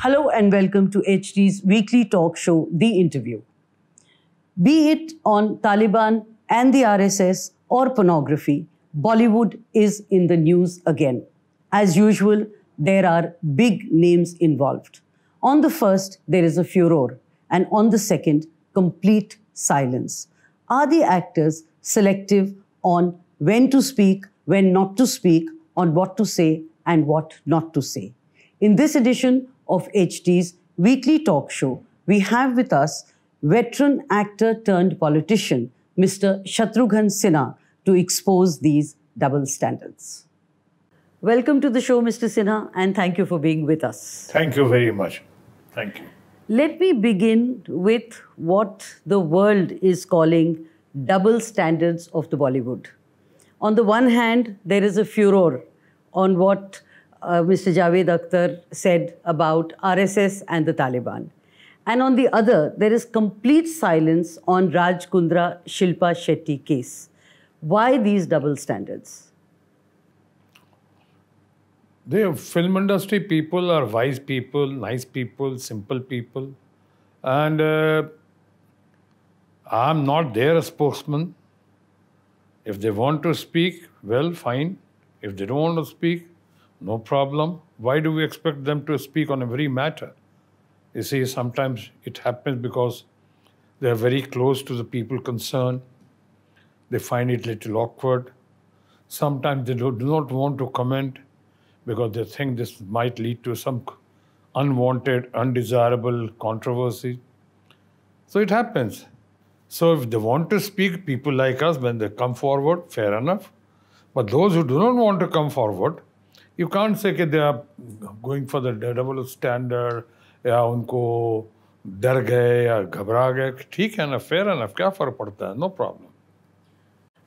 Hello and welcome to HD's weekly talk show, The Interview. Be it on Taliban and the RSS or pornography, Bollywood is in the news again. As usual, there are big names involved. On the first, there is a furor, and on the second, complete silence. Are the actors selective on when to speak, when not to speak, on what to say and what not to say? In this edition of HD's weekly talk show, we have with us veteran actor turned politician, Mr. Shatrughan Sinha, to expose these double standards. Welcome to the show, Mr. Sinha, and thank you for being with us. Thank you very much. Thank you. Let me begin with what the world is calling double standards of the Bollywood. On the one hand, there is a furor on what Mr. Javed Akhtar said about RSS and the Taliban. And on the other, there is complete silence on Raj Kundra Shilpa Shetty case. Why these double standards? The film industry people are wise people, nice people, simple people. And I'm not their spokesman. If they want to speak, well, fine. If they don't want to speak, no problem. Why do we expect them to speak on every matter? You see, sometimes it happens because they are very close to the people concerned. They find it a little awkward. Sometimes they do not want to comment because they think this might lead to some unwanted, undesirable controversy. So it happens. So if they want to speak, people like us, when they come forward, fair enough. But those who do not want to come forward, you can't say that they are going for the double standard, या उनको डर गए या घबरा गए. ठीक है ना, fair enough, क्या फर्क पड़ता है? No problem.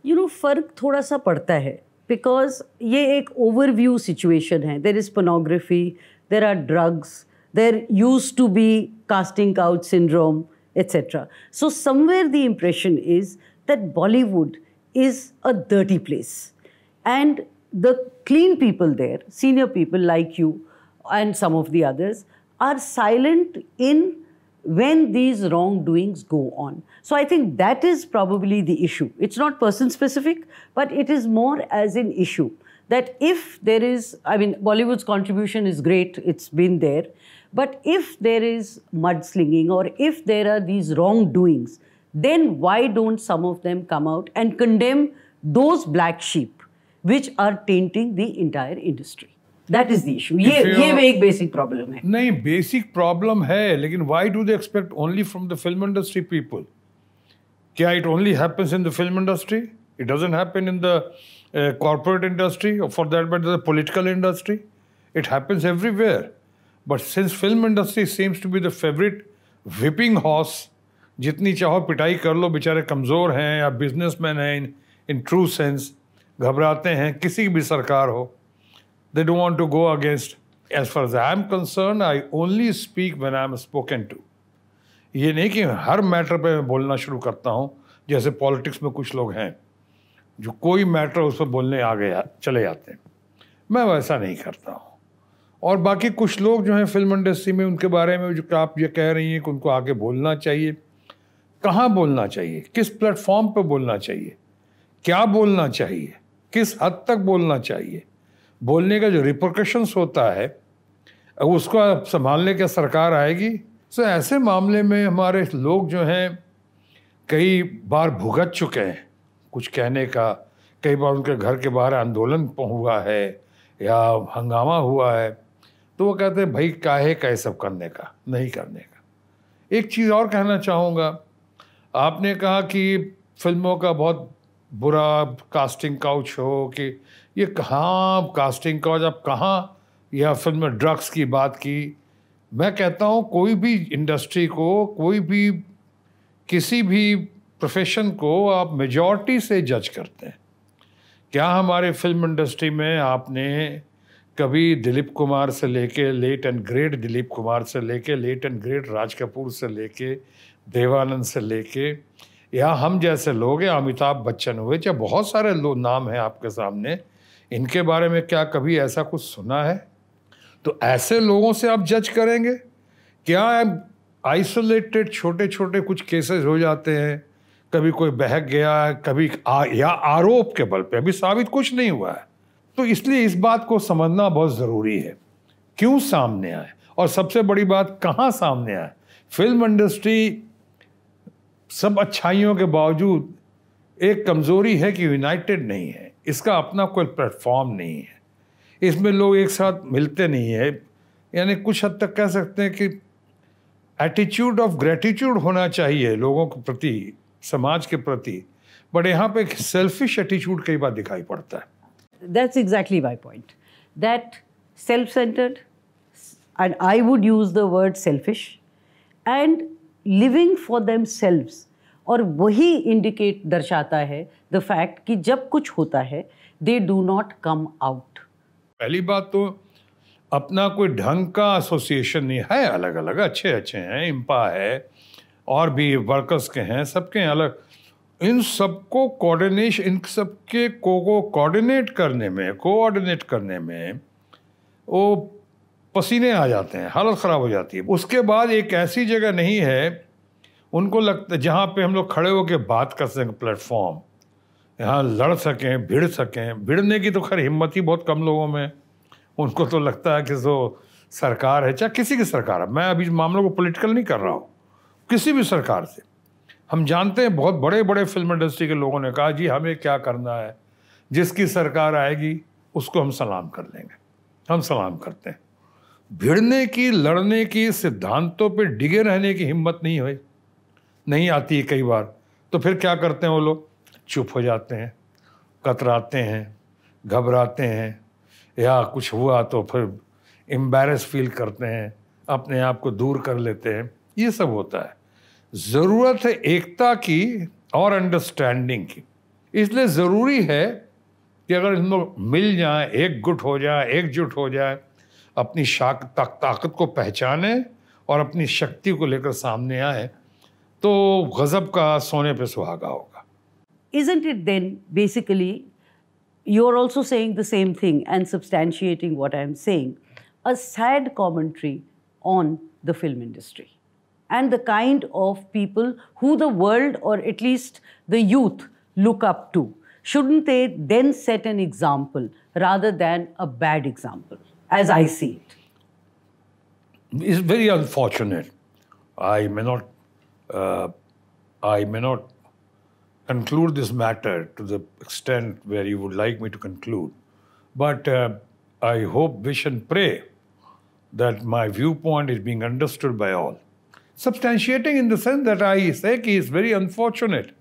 You know, फर्क थोड़ा सा पड़ता है because ये एक overview situation है. There is pornography, there are drugs, there used to be casting couch syndrome, etc. So somewhere the impression is that Bollywood is a dirty place. And the clean people there, senior people like you and some of the others, are silent in when these wrongdoings go on. So I think that is probably the issue. It's not person specific, but it is more as an issue. That if there is, I mean, Bollywood's contribution is great, it's been there. But if there is mudslinging or if there are these wrongdoings, then why don't some of them come out and condemn those black sheep which are tainting the entire industry? That is the issue. ये एक basic problem है. नहीं, basic problem है, लेकिन why do they expect only from the film industry people? क्या it only happens in the film industry? It doesn't happen in the corporate industry or for that matter the political industry. It happens everywhere. But since film industry seems to be the favorite whipping horse, जितनी चाहो पिटाई कर लो, बेचारे कमज़ोर हैं या businessmen हैं in true sense, घबराते हैं, किसी भी सरकार हो. They don't want to go against. As far as I am concerned, I only speak when I am spoken to. ये नहीं कि हर मैटर पे मैं बोलना शुरू करता हूँ, जैसे पॉलिटिक्स में कुछ लोग हैं जो कोई मैटर उस पर बोलने आ गया चले जाते हैं. मैं वैसा नहीं करता हूँ. और बाकी कुछ लोग जो हैं फिल्म इंडस्ट्री में, उनके बारे में जो आप ये कह रही हैं कि उनको आगे बोलना चाहिए, कहाँ बोलना चाहिए, किस प्लेटफॉर्म पर बोलना चाहिए, क्या बोलना चाहिए, किस हद तक बोलना चाहिए, बोलने का जो रिपरकशंस होता है उसको संभालने क्या सरकार आएगी? सो ऐसे मामले में हमारे लोग जो हैं कई बार भुगत चुके हैं कुछ कहने का. कई बार उनके घर के बाहर आंदोलन हुआ है या हंगामा हुआ है, तो वो कहते हैं भाई काहे का सब करने का, नहीं करने का. एक चीज़ और कहना चाहूँगा. आपने कहा कि फिल्मों का बहुत बुरा कास्टिंग काउच हो, कि ये कहाँ कास्टिंग काउच, अब कहाँ या फिल्म में ड्रग्स की बात की. मैं कहता हूँ कोई भी इंडस्ट्री को, कोई भी किसी भी प्रोफेशन को आप मेजॉरिटी से जज करते हैं. क्या हमारे फिल्म इंडस्ट्री में आपने कभी दिलीप कुमार से लेके late and great Dilip Kumar से लेके late and great Raj Kapoor से लेके देवानंद से लेके या हम जैसे लोग हैं, अमिताभ बच्चन हुए, चाहे बहुत सारे लोग नाम हैं आपके सामने, इनके बारे में क्या कभी ऐसा कुछ सुना है? तो ऐसे लोगों से आप जज करेंगे क्या आइसोलेटेड छोटे छोटे कुछ केसेस हो जाते हैं, कभी कोई बहक गया, कभी या आरोप के बल पे, अभी साबित कुछ नहीं हुआ है। तो इसलिए इस बात को समझना बहुत ज़रूरी है, क्यों सामने आए, और सबसे बड़ी बात कहाँ सामने आए। फिल्म इंडस्ट्री सब अच्छाइयों के बावजूद एक कमज़ोरी है कि यूनाइटेड नहीं है, इसका अपना कोई प्लेटफॉर्म नहीं है, इसमें लोग एक साथ मिलते नहीं है। यानी कुछ हद तक कह सकते हैं कि एटीट्यूड ऑफ ग्रेटिट्यूड होना चाहिए लोगों के प्रति, समाज के प्रति, बट यहाँ पे एक सेल्फिश एटीट्यूड कई बार दिखाई पड़ता है। That's exactly my point. That self-centered, and I would use the word selfish, and living for themselves. और वही इंडिकेट दर्शाता है द फैक्ट कि जब कुछ होता है they do not come out. पहली बात तो अपना कोई ढंग का एसोसिएशन नहीं है, अलग अलग अच्छे अच्छे हैं, इम्पा है और भी वर्कर्स के हैं, सबके अलग, इन सबको कोऑर्डिनेशन, इन सबके को कोऑर्डिनेट करने में वो पसीने आ जाते हैं, हालत ख़राब हो जाती है। उसके बाद एक ऐसी जगह नहीं है उनको लगता है जहाँ पे हम लोग खड़े होकर बात कर सकें, प्लेटफॉर्म, यहाँ लड़ सकें, भिड़ सकें। भिड़ने की तो खैर हिम्मत ही बहुत कम लोगों में, उनको तो लगता है कि जो सरकार है, चाहे किसी की सरकार है, मैं अभी मामलों को पॉलिटिकल नहीं कर रहा हूँ, किसी भी सरकार से, हम जानते हैं बहुत बड़े बड़े फिल्म इंडस्ट्री के लोगों ने कहा जी हमें क्या करना है, जिसकी सरकार आएगी उसको हम सलाम कर लेंगे, हम सलाम करते हैं। भिड़ने की, लड़ने की, सिद्धांतों पे डिगे रहने की हिम्मत नहीं आती है कई बार। तो फिर क्या करते हैं वो लोग, चुप हो जाते हैं, कतराते हैं, घबराते हैं, या कुछ हुआ तो फिर एम्बैरेस फील करते हैं, अपने आप को दूर कर लेते हैं, ये सब होता है। ज़रूरत है एकता की और अंडरस्टैंडिंग की। इसलिए ज़रूरी है कि अगर हम लोग मिल जाएं, एकजुट हो जाए, अपनी ताकत को पहचाने और अपनी शक्ति को लेकर सामने आए, तो गज़ब का सोने पे सुहागा होगा। Isn't it then basically you're also saying the same thing and substantiating what I'm saying, a sad commentary on the film industry and the kind of people who the world, or at least the youth, look up to? Shouldn't they then set an example rather than a bad example, as I see it? It's very unfortunate. I may not conclude this matter to the extent where you would like me to conclude, but I hope, wish and pray that my viewpoint is being understood by all. Substantiating in the sense that I say that it's very unfortunate,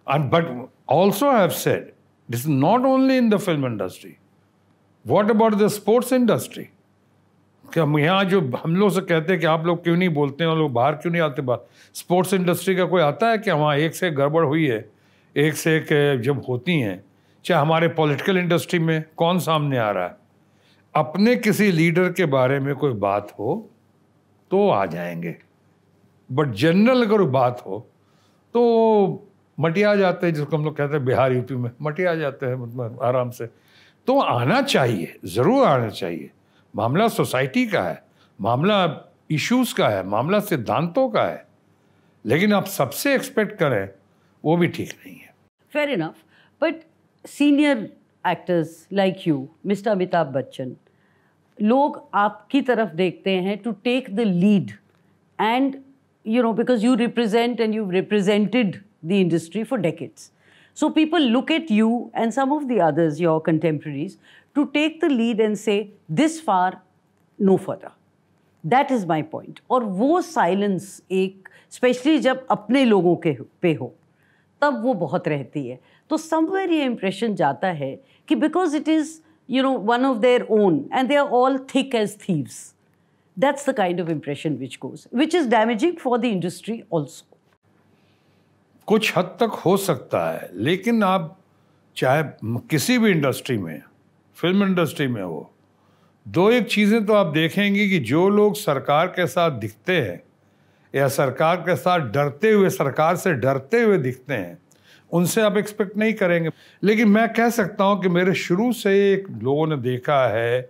but also I have said this is not only in the film industry. What about the sports industry? कि हम यहाँ जो हम लोग से कहते हैं कि आप लोग क्यों नहीं बोलते हैं और लोग बाहर क्यों नहीं आते बात, स्पोर्ट्स इंडस्ट्री का कोई आता है कि वहाँ एक से एक गड़बड़ हुई है, एक से एक जब होती हैं, चाहे हमारे पॉलिटिकल इंडस्ट्री में कौन सामने आ रहा है, अपने किसी लीडर के बारे में कोई बात हो तो आ जाएंगे, बट जनरल अगर बात हो तो मटिया जाते हैं, जिसको हम लोग कहते हैं बिहार यूपी में मटिया जाते हैं, मतलब आराम से। तो आना चाहिए, ज़रूर आना चाहिए। मामला सोसाइटी का है, मामला इश्यूज का है, मामला सिद्धांतों का है, लेकिन आप सबसे एक्सपेक्ट करें वो भी ठीक नहीं है। Fair enough, but senior actors like you, Mr. Amitabh Bachchan, लोग आपकी तरफ देखते हैं to take the lead, and you know, because you represent and you've represented the industry for decades. So people look at you and some of the others, your contemporaries, to take the lead and say, this far, no further. That is my point. और वो silence एक, especially जब अपने लोगों के पे हो, तब वो बहुत रहती है। तो somewhere ये impression जाता है कि because it is, you know, one of their own and they are all thick as thieves. That's the kind of impression which goes, which is damaging for the industry also. कुछ हद तक हो सकता है, लेकिन आप चाहे किसी भी इंडस्ट्री में, फिल्म इंडस्ट्री में हो, दो एक चीज़ें तो आप देखेंगे कि जो लोग सरकार के साथ दिखते हैं या सरकार के साथ डरते हुए, सरकार से डरते हुए दिखते हैं, उनसे आप एक्सपेक्ट नहीं करेंगे। लेकिन मैं कह सकता हूं कि मेरे शुरू से एक लोगों ने देखा है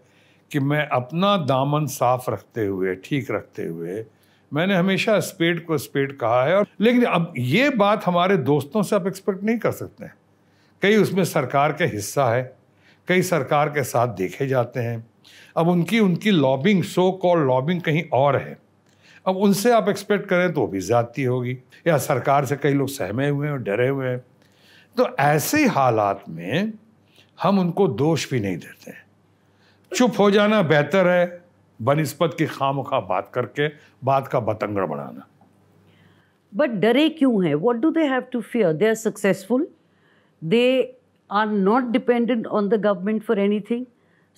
कि मैं अपना दामन साफ रखते हुए, ठीक रखते हुए मैंने हमेशा स्पेड को स्पेड कहा है। और लेकिन अब ये बात हमारे दोस्तों से आप एक्सपेक्ट नहीं कर सकते हैं। कई उसमें सरकार का हिस्सा है, कई सरकार के साथ देखे जाते हैं। अब उनकी लॉबिंग, सो कॉल्ड लॉबिंग कहीं और है। अब उनसे आप एक्सपेक्ट करें तो भी ज्यादती होगी, या सरकार से कई लोग सहमे हुए हैं और डरे हुए हैं। तो ऐसे हालात में हम उनको दोष भी नहीं देते हैं। चुप हो जाना बेहतर है बनिस्बत की खामखा बात करके बात का बतंगड़ बनाना। बट डरे क्यों हैं? What do they have to fear? They are successful, they are not dependent on the government for anything.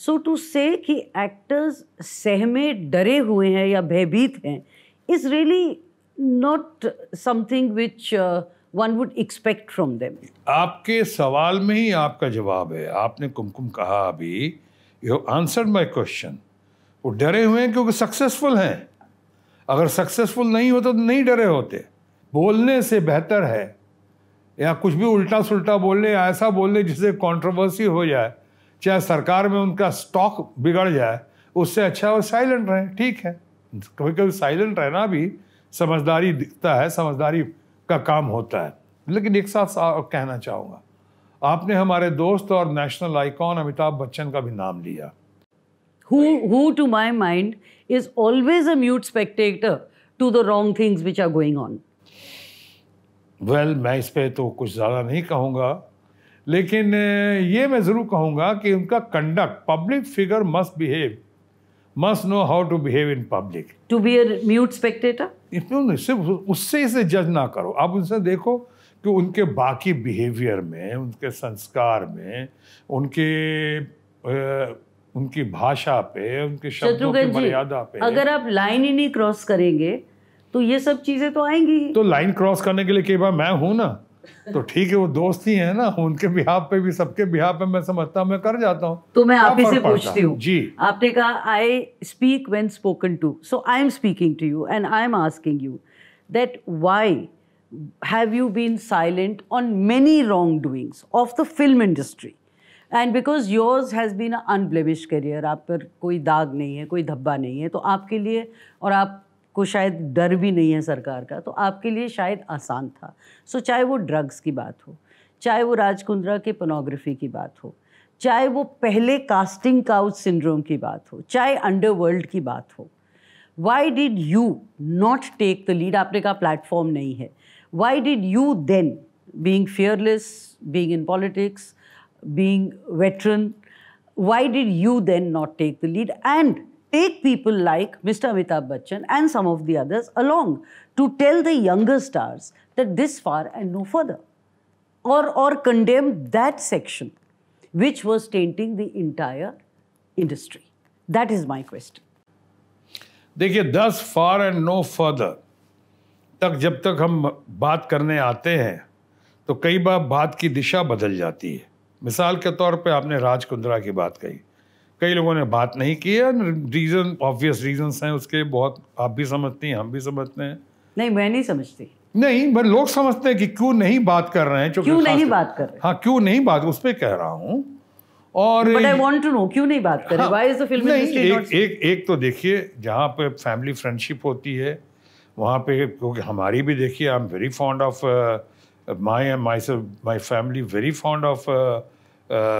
So to say कि एक्टर्स सहमे डरे हुए हैं या भयभीत हैं is really not something which one would expect from them. आपके सवाल में ही आपका जवाब है। आपने कुमकुम कहा अभी, यू आंसर्ड माय क्वेश्चन। वो डरे हुए हैं क्योंकि सक्सेसफुल हैं। अगर सक्सेसफुल नहीं होते तो नहीं डरे होते। बोलने से बेहतर है, या कुछ भी उल्टा सुल्टा बोलने, ऐसा बोलने जिससे कंट्रोवर्सी हो जाए, चाहे सरकार में उनका स्टॉक बिगड़ जाए, उससे अच्छा वो साइलेंट रहे। ठीक है, कभी कभी साइलेंट रहना भी समझदारी दिखता है, समझदारी का काम होता है। लेकिन एक साथ कहना चाहूँगा, आपने हमारे दोस्त और नेशनल आइकॉन अमिताभ बच्चन का भी नाम लिया, who to my mind is always a mute spectator to the wrong things which are going on. Well, मैं इस पे तो कुछ ज़्यादा नहीं कहूँगा, लेकिन ये मैं ज़रूर कहूँगा कि उनका conduct, public figure must know how to behave in public. To be a mute spectator? सिर्फ उससे इसे जज ना करो। आप उनसे देखो कि उनके बाकी बिहेवियर में, उनके संस्कार में, उनकी भाषा पे, उनके शब्दों की मर्यादा पे। अगर आप लाइन ही नहीं क्रॉस करेंगे तो ये सब चीजें तो आएंगी ही। तो लाइन क्रॉस करने के लिए कई बार मैं हूं ना, तो ठीक है, वो दोस्त ही है ना, उनके बिहाफ पे भी, सबके बिहाफ पे मैं समझता हूँ, मैं कर जाता हूँ। तो मैं आप ही से पूछती हूँ जी, आपने कहा I speak when spoken to, so I am speaking to you and I am asking you that why have you been silent on many wrongdoings of the film industry? And because yours has been an unblemished career, आप पर कोई दाग नहीं है, कोई धब्बा नहीं है, तो आपके लिए, और आपको शायद डर भी नहीं है सरकार का, तो आपके लिए शायद आसान था। सो चाहे वो ड्रग्स की बात हो, चाहे वो राज कुंद्रा के पोर्नोग्राफी की बात हो, चाहे वो पहले कास्टिंग काउच सिंड्रोम की बात हो, चाहे अंडरवर्ल्ड की बात हो, why did you not take the lead? आपने कहा प्लेटफॉर्म नहीं है। Why did you then, being fearless, being in politics, being veteran, why did you then not take the lead and take people like Mr. Amitabh Bachchan and some of the others along to tell the younger stars that this far and no further, or condemn that section which was tainting the entire industry? That is my question. देखिए, thus far and no further तक जब तक हम बात करने आते हैं तो कई बार बात की दिशा बदल जाती है। मिसाल के तौर पे आपने राज कुंद्रा की बात कही, कई लोगों ने बात नहीं की है, रीज़न, ऑब्वियस रीजंस हैं उसके, बहुत आप भी समझती हैं, हम भी समझते हैं। नहीं, मैं नहीं समझती। नहीं, पर लोग समझते हैं कि क्यों नहीं बात कर रहे हैं, क्यों नहीं बात कर रहे हैं। हाँ, क्यों नहीं बात, उस पर कह रहा हूँ। और but I want to know क्यों नहीं बात कर रहे, why is the film industry not. एक तो देखिए, जहाँ पे फैमिली फ्रेंडशिप होती है वहाँ पे, क्योंकि हमारी भी देखिए, I am very fond of my family, very fond of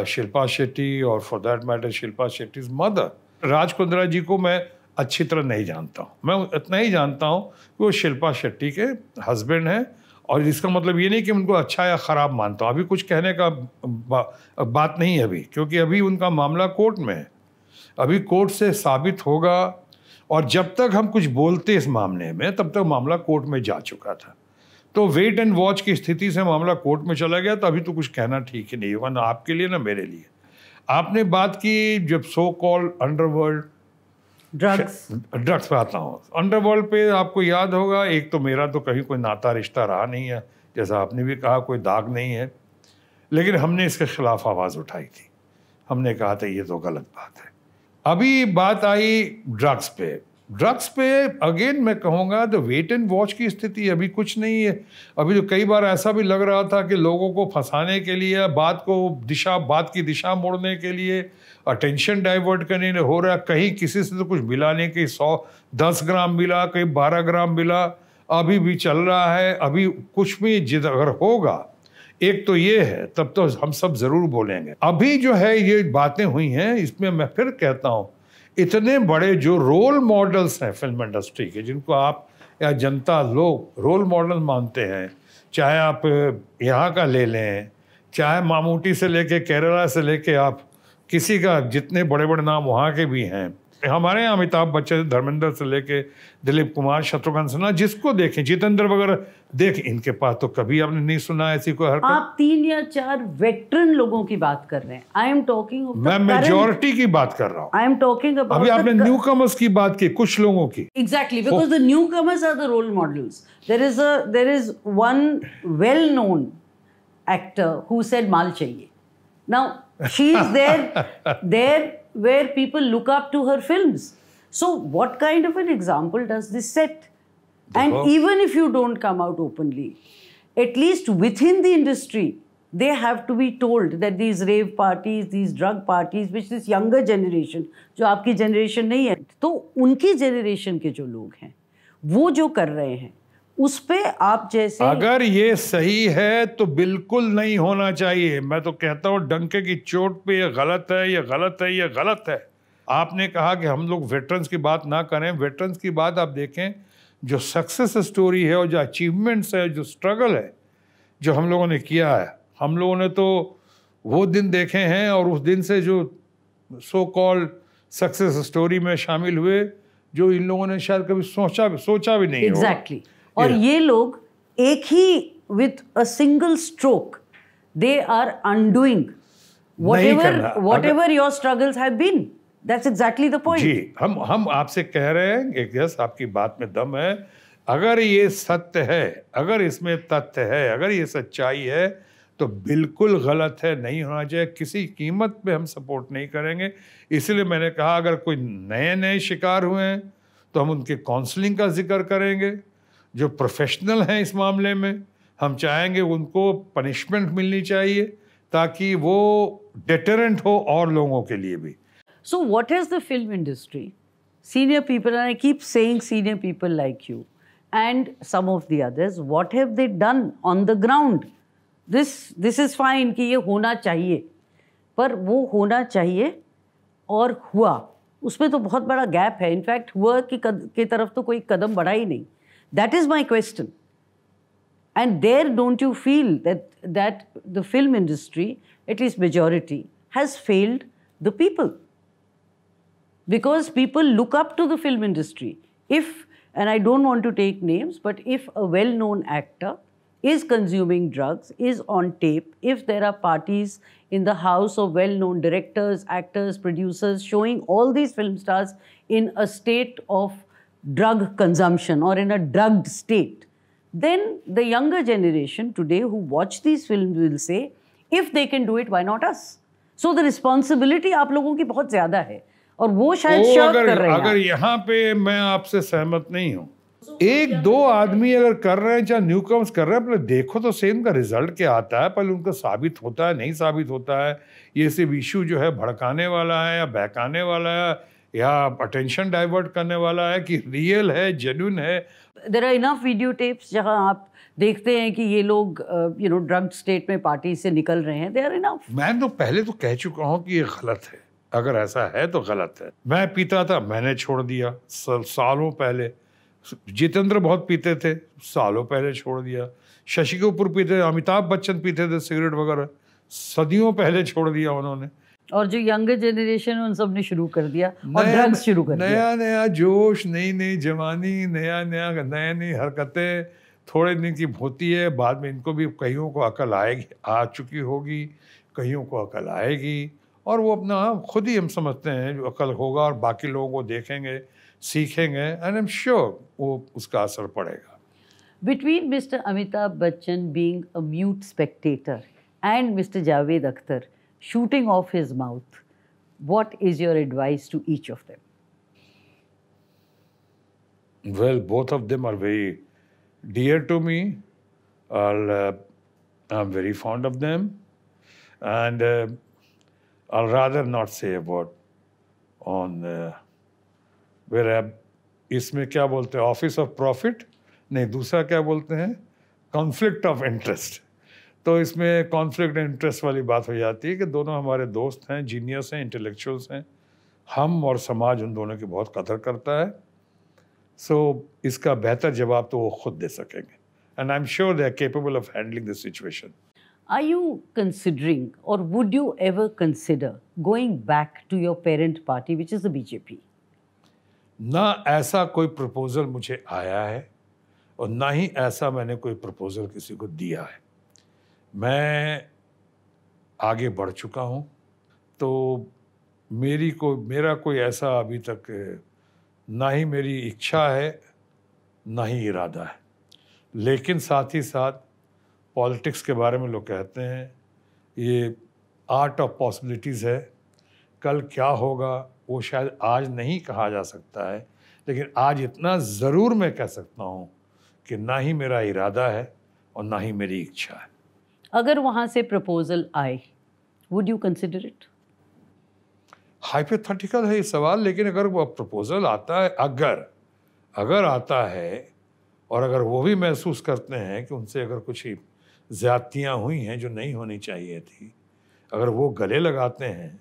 Shilpa Shetty, और for that matter Shilpa Shetty's mother. Raj Kundra ji को मैं अच्छी तरह नहीं जानता हूँ, मैं इतना ही जानता हूँ कि वो शिल्पा शेट्टी के हस्बैंड हैं, और इसका मतलब ये नहीं कि उनको अच्छा या ख़राब मानता हूँ। अभी कुछ कहने का बात नहीं है अभी, क्योंकि अभी उनका मामला कोर्ट में है, अभी कोर्ट से साबित होगा, और जब तक हम कुछ बोलते इस मामले में तब तक मामला कोर्ट में जा चुका था। तो वेट एंड वॉच की स्थिति से मामला कोर्ट में चला गया, तो अभी तो कुछ कहना ठीक ही नहीं होगा, ना आपके लिए ना मेरे लिए। आपने बात की जब सो कॉल्ड अंडरवर्ल्ड, ड्रग्स पे आता हूँ। अंडरवर्ल्ड पे आपको याद होगा, एक तो मेरा तो कहीं कोई नाता रिश्ता रहा नहीं है, जैसा आपने भी कहा, कोई दाग नहीं है, लेकिन हमने इसके खिलाफ आवाज़ उठाई थी। हमने कहा था ये तो गलत बात है। अभी बात आई ड्रग्स पे, ड्रग्स पे अगेन मैं कहूँगा द वेट एंड वॉच की स्थिति अभी कुछ नहीं है। अभी तो कई बार ऐसा भी लग रहा था कि लोगों को फंसाने के लिए, बात की दिशा मोड़ने के लिए, अटेंशन डाइवर्ट करने हो रहा, कहीं किसी से तो कुछ मिला नहीं, कहीं 10 ग्राम मिला, कहीं 12 ग्राम मिला, अभी भी चल रहा है। अभी कुछ भी जिद अगर होगा, एक तो ये है, तब तो हम सब जरूर बोलेंगे। अभी जो है ये बातें हुई हैं, इसमें मैं फिर कहता हूँ, इतने बड़े जो रोल मॉडल्स हैं फिल्म इंडस्ट्री के, जिनको आप या जनता लोग रोल मॉडल मानते हैं, चाहे आप यहाँ का ले लें, चाहे मामूटी से लेके केरला से लेके आप किसी का, जितने बड़े बड़े नाम वहाँ के भी हैं, हमारे यहाँ अमिताभ बच्चन, धर्मेंद्र से लेके दिलीप कुमार, शत्रुघ्न सिन्हा, जिसको देखें, जितेंद्र वगैरह देख, इनके पास तो कभी आपने नहीं सुना ऐसी कोई हरकत। आप 3 या 4 वेटरन लोगों की बात कर रहे हैं। आई एम टॉकिंग, मैं मेजॉरिटी की बात कर रहा हूँ। आई एम टॉकिंग अबाउट, अभी आपने न्यू कमर्स की बात की, कुछ लोगों की। Exactly, because the newcomers are the role models. There is one well-known actor who said "माल चाहिए." Now she is there where people look up to her films. So what kind of an example does this set? And even if you don't come out openly, at least within the industry, they have to be told that these rave parties, these drug parties, which this younger generation, जो आपकी generation नहीं है, तो उनकी generation के जो लोग हैं, वो जो कर रहे हैं, उस पे आप जैसे, अगर ये सही है तो बिल्कुल नहीं होना चाहिए। मैं तो कहता हूँ डंके की चोट पे, ये गलत है, ये गलत है, ये गलत है। आपने कहा कि हम लोग वेटरन्स की बात ना करें, वेटरन्स की बात आप देखें, जो सक्सेस स्टोरी है और जो अचीवमेंट्स है, जो स्ट्रगल है, जो हम लोगों ने किया है, हम लोगों ने तो वो दिन देखे हैं, और उस दिन से जो सो कॉल्ड सक्सेस स्टोरी में शामिल हुए, जो इन लोगों ने शायद कभी सोचा भी नहीं। एग्जैक्टली। और ये लोग एक ही with a single stroke they are undoing whatever your struggles have been. That's exactly the point. जी, हम आपसे कह रहे हैं कि यस, आपकी बात में दम है। अगर ये सत्य है, अगर इसमें तथ्य है, अगर ये सच्चाई है, तो बिल्कुल गलत है, नहीं होना चाहिए। किसी कीमत पे हम सपोर्ट नहीं करेंगे। इसलिए मैंने कहा, अगर कोई नए शिकार हुए हैं तो हम उनके काउंसलिंग का जिक्र करेंगे। जो प्रोफेशनल हैं इस मामले में, हम चाहेंगे उनको पनिशमेंट मिलनी चाहिए, ताकि वो डेटरेंट हो और लोगों के लिए भी। So what is the film industry? Senior people, and I keep saying senior people like you and some of the others, what have they done on the ground? This is fine कि ये होना चाहिए, पर वो होना चाहिए और हुआ, उसमें तो बहुत बड़ा गैप है। इनफैक्ट हुआ की तरफ तो कोई कदम बढ़ा ही नहीं। That is my question. And there, don't you feel that the film industry, at least majority, has failed the people? Because people look up to the film industry. If, and I don't want to take names, but if a well-known actor is consuming drugs, is on tape, if there are parties in the house of well-known directors, actors, producers showing all these film stars in a state of drug consumption or in a drugged state, then the younger generation today who watch these films will say, if they can do it, why not us? So the responsibility आप लोगों की बहुत ज़्यादा है, और वो शायद shark कर रहे हैं। अगर यहाँ पे मैं आपसे सहमत नहीं हूँ। एक दो आदमी अगर कर रहे हैं, चाहे न्यू कम्स कर रहे हैं, पहले देखो तो सेम का रिजल्ट क्या आता है, पहले उनका साबित होता है, नहीं साबित होता है। ये सिर्फ इशू जो है भड़काने वाला है या बहकाने वाला है या अटेंशन डाइवर्ट करने वाला है, कि रियल है, जेन्युइन है। There are enough video tapes जहां आप देखते हैं कि ये लोग ड्रग स्टेट में पार्टी से निकल रहे हैं। There are enough. मैं तो पहले तो कह चुका हूँ कि ये गलत है, अगर ऐसा है तो गलत है। मैं पीता था, मैंने छोड़ दिया सालों पहले। जितेंद्र बहुत पीते थे, सालों पहले छोड़ दिया। शशि कपूर पीते थे, अमिताभ बच्चन पीते थे सिगरेट वगैरह, सदियों पहले छोड़ दिया उन्होंने। और जो यंगर जनरेशन उन सब ने शुरू कर दिया और ड्रग्स शुरू कर दिया। नया जोश, नई जवानी, नई हरकतें थोड़े दिन की होती है, बाद में इनको भी कईयों को अकल आएगी, आ चुकी होगी, कईयों को अकल आएगी, और वो अपना खुद ही हम समझते हैं जो अकल होगा, और बाकी लोगों को देखेंगे, सीखेंगे, एंड आई एम श्योर वो उसका असर पड़ेगा। Between Mr. Amitabh Bachchan being a mute spectator and Mr. Javed Akhtar shooting off his mouth, what is your advice to each of them? Well, both of them are very dear to me. I'm very fond of them, and I'll rather not say about on where इसमें क्या बोलते हैं office of profit नहीं दूसरा क्या बोलते हैं conflict of interest तो इसमें कॉन्फ्लिक्ट इंटरेस्ट वाली बात हो जाती है कि दोनों हमारे दोस्त हैं जीनियस हैं इंटेलेक्चुअल्स हैं हम और समाज उन दोनों की बहुत कदर करता है सो इसका बेहतर जवाब तो वो खुद दे सकेंगे and I am sure they are capable of handling this situation Are you considering or would you ever consider going back to your parent party, which is the BJP? ना ऐसा कोई प्रपोजल मुझे आया है और ना ही ऐसा मैंने कोई प्रपोजल किसी को दिया है मैं आगे बढ़ चुका हूँ तो मेरा कोई ऐसा अभी तक ना ही मेरी इच्छा है ना ही इरादा है लेकिन साथ ही साथ पॉलिटिक्स के बारे में लोग कहते हैं ये आर्ट ऑफ पॉसिबिलिटीज़ है कल क्या होगा वो शायद आज नहीं कहा जा सकता है लेकिन आज इतना ज़रूर मैं कह सकता हूँ कि ना ही मेरा इरादा है और ना ही मेरी इच्छा है अगर वहाँ से प्रपोजल आए would you consider it hypothetical है ये सवाल लेकिन अगर वो प्रपोजल आता है अगर आता है और अगर वो भी महसूस करते हैं कि उनसे अगर कुछ ज़्यादतियाँ हुई हैं जो नहीं होनी चाहिए थी अगर वो गले लगाते हैं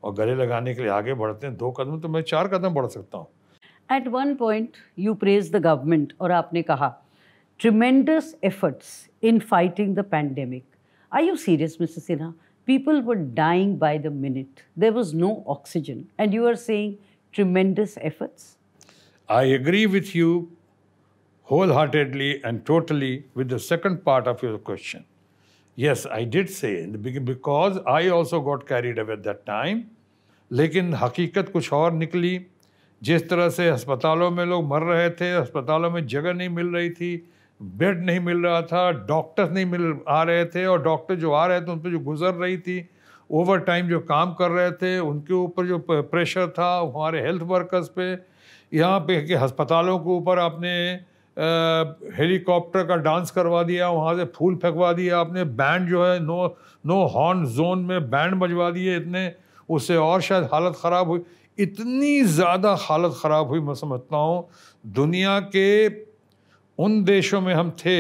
और गले लगाने के लिए आगे बढ़ते हैं 2 कदम तो मैं 4 कदम बढ़ सकता हूँ At one point you praised the government और आपने कहा tremendous efforts in fighting the pandemic. Are you serious, Mr. Sinha? People were dying by the minute. There was no oxygen and you are saying tremendous efforts? I agree with you wholeheartedly and totally with the second part of your question. Yes, I did say in the beginning because I also got carried away at that time. लेकिन हकीकत कुछ और निकली जिस तरह से अस्पतालों में लोग मर रहे थे अस्पतालों में जगह नहीं मिल रही थी बेड नहीं मिल रहा था डॉक्टर्स नहीं मिल आ रहे थे और डॉक्टर जो आ रहे थे उन पर जो गुजर रही थी ओवर टाइम जो काम कर रहे थे उनके ऊपर जो प्रेशर था हमारे हेल्थ वर्कर्स पे यहाँ पे कि अस्पतालों के ऊपर आपने हेलीकॉप्टर का डांस करवा दिया वहाँ से फूल फेंकवा दिया आपने बैंड जो है नो हॉर्न जोन में बैंड बजवा दिए इतने उससे और शायद हालत ख़राब हुई इतनी ज़्यादा हालत ख़राब हुई मैं समझता हूँ दुनिया के उन देशों में हम थे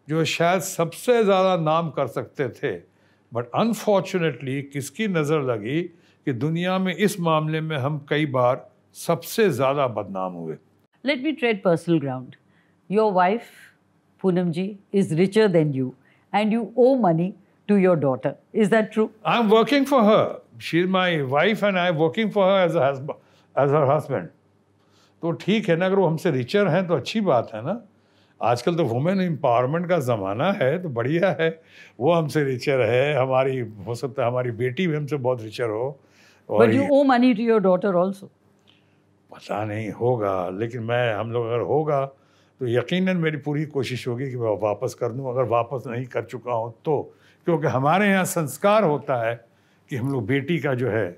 जो शायद सबसे ज़्यादा नाम कर सकते थे बट अनफॉर्चुनेटली किसकी नज़र लगी कि दुनिया में इस मामले में हम कई बार सबसे ज़्यादा बदनाम हुए Let me tread personal ground. Your wife, Poonam ji, is richer than you and you owe money to your daughter. Is that true? I'm working for her. She's my wife and I'm working for her as her husband. तो ठीक है ना अगर वो हमसे richer हैं तो अच्छी बात है ना आजकल तो वुमेन एम्पावरमेंट का ज़माना है तो बढ़िया है वो हमसे रिचर है हमारी हो सकता है हमारी बेटी भी हमसे बहुत रिचर हो But you owe money to your daughter also. पता नहीं होगा लेकिन हम लोग अगर होगा तो यकीनन मेरी पूरी कोशिश होगी कि मैं वापस कर दूं अगर वापस नहीं कर चुका हूं तो क्योंकि हमारे यहाँ संस्कार होता है कि हम लोग बेटी का जो है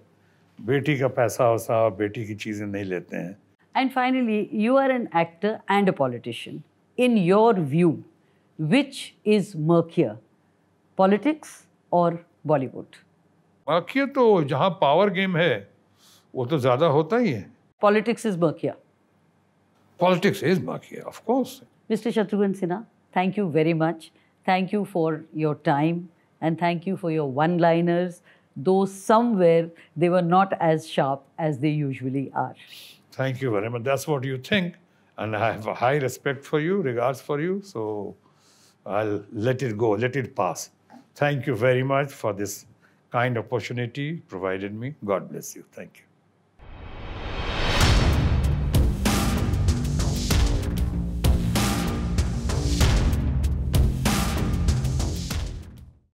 बेटी का पैसा वैसा और बेटी की चीज़ें नहीं लेते हैं And finally, you are an actor and a politician. In your view, which is murkier, politics or Bollywood? बाकी तो जहाँ पावर गेम है वो तो ज़्यादा होता ही है Politics is murkier. Politics is murkier, of course. Mr. Shatrughan Sinha, thank you very much. Thank you for your time and thank you for your one-liners, though somewhere they were not as sharp as they usually are. Thank you very much. That's what you think. And I have a high respect for you, regards for you. So I'll let it go, let it pass. Thank you very much for this kind opportunity provided me. God bless you. Thank you.